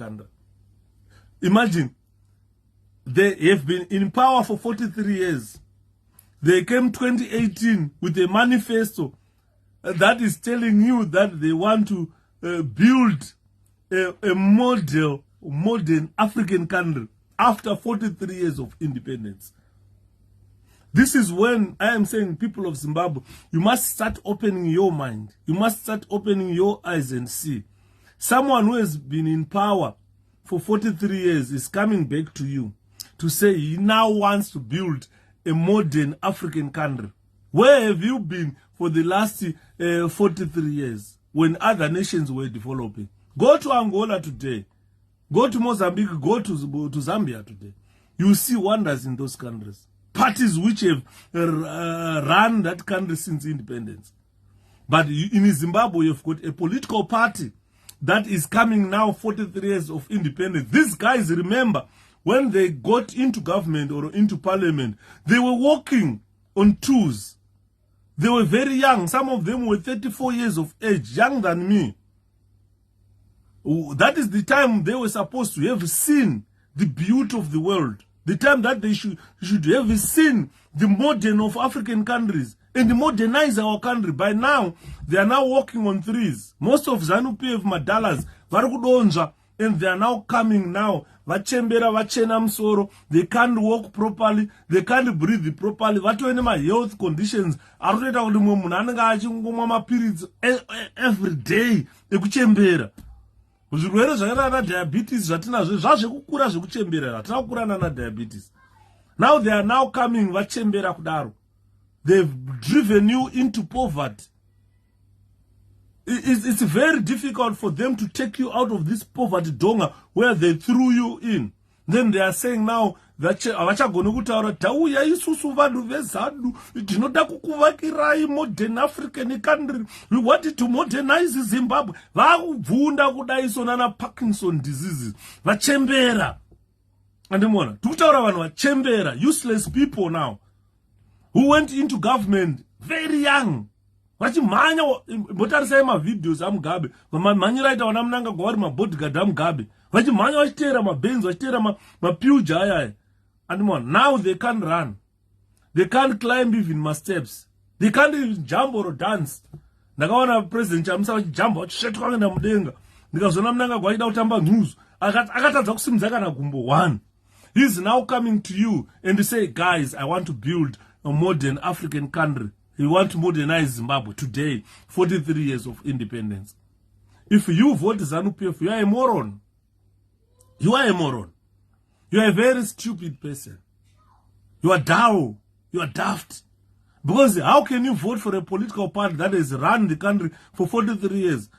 country. Imagine, they have been in power for 43 years. They came 2018 with a manifesto that is telling you that they want to build a modern African country after 43 years of independence. This is when I am saying, people of Zimbabwe, you must start opening your mind. You must start opening your eyes and see. Someone who has been in power for 43 years is coming back to you to say he now wants to build a modern African country. Where have you been for the last 43 years when other nations were developing? Go to Angola today. Go to Mozambique. Go to Zambia today. You see wonders in those countries. Parties which have run that country since independence. But in Zimbabwe, you've got a political party that is coming now 43 years of independence. These guys, remember, when they got into government or into parliament, they were walking on twos. They were very young. Some of them were 34 years of age, younger than me. That is the time they were supposed to have seen the beauty of the world. The time that they should have seen the modern of African countries and modernize our country. By now, they are now walking on threes. Most of ZANU PF madalas, varukudonja, and they are now coming now. Vachembera, vachena msoro, they can't walk properly, they can't breathe properly. Vatu my health conditions, aruteta kuti munanga achingomwa mapirids every day ekuchembera. Zvirwere zvakaita diabetes zvatinazvo zvazvekukura zvekuchemberera, hatina kukurana na diabetes. Now they are now coming vachembera kudaro. They've driven you into poverty. It's very difficult for them to take you out of this poverty donga where they threw you in. Then they are saying now that avachagone kutaura tauya isusu vanhu veZANU tinoda kukuvakirai modern African country. We wanted to modernize Zimbabwe. Vakubvunda kudai sona na Parkinson diseases. Vachembera. Andimona, tukutaura vanhu vachembera, useless people now, who went into government very young. Vachimhanya, mbotarisai mavideos aMugabe, vamhanyiraita vana Mnangagwa vari mabodyguard aMugabe. Vachimhanya vachiteera mabenzi, vachiteera mapiuja ayaya. And more, now they can't run. They can't climb even my steps. They can't even jump or dance. Ndakaona President Chamisa vachijamba vachisvetwa kuenda mudenga. Ndikazona Mnangagwa achida kutamba news. Akatadza kusimudza kana gumbo 1. He's now coming to you and say, guys, I want to build a modern African country. We want to modernize Zimbabwe today, 43 years of independence. If you vote ZANU PF, you are a moron. You are a moron. You are a very stupid person. You are dull. You are daft. Because how can you vote for a political party that has run the country for 43 years?